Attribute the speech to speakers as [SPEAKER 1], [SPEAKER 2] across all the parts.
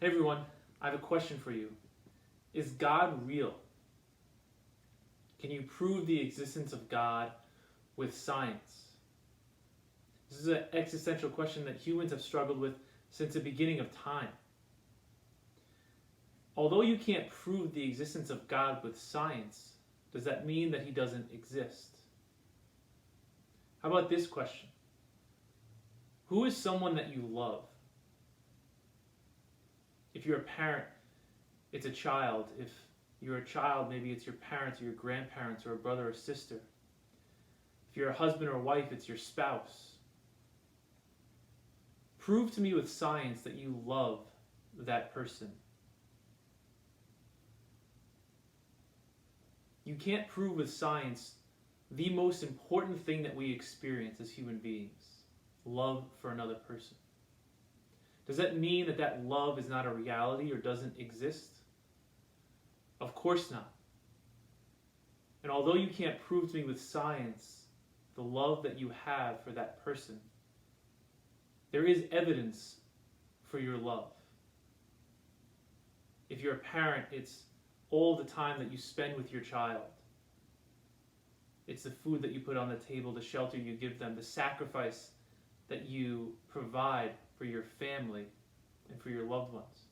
[SPEAKER 1] Hey everyone, I have a question for you. Is God real? Can you prove the existence of God with science? This is an existential question that humans have struggled with since the beginning of time. Although you can't prove the existence of God with science, does that mean that he doesn't exist? How about this question? Who is someone that you love? If you're a parent, it's a child. If you're a child, maybe it's your parents or your grandparents or a brother or sister. If you're a husband or wife, it's your spouse. Prove to me with science that you love that person. You can't prove with science the most important thing that we experience as human beings, love for another person. Does that mean that that love is not a reality or doesn't exist? Of course not. And although you can't prove to me with science the love that you have for that person, there is evidence for your love. If you're a parent, it's all the time that you spend with your child. It's the food that you put on the table, the shelter you give them, the sacrifice that you provide for your family and for your loved ones.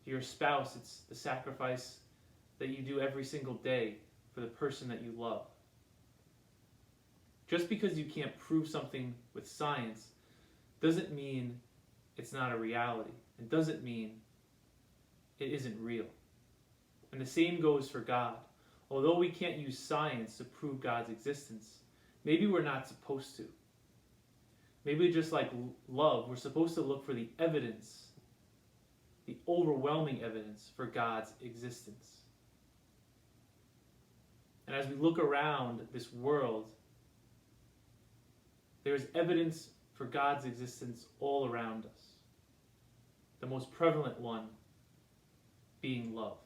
[SPEAKER 1] To your spouse, it's the sacrifice that you do every single day for the person that you love. Just because you can't prove something with science doesn't mean it's not a reality. It doesn't mean it isn't real. And the same goes for God. Although we can't use science to prove God's existence, maybe we're not supposed to. Maybe just like love, we're supposed to look for the evidence, the overwhelming evidence for God's existence. And as we look around this world, there is evidence for God's existence all around us. The most prevalent one being love.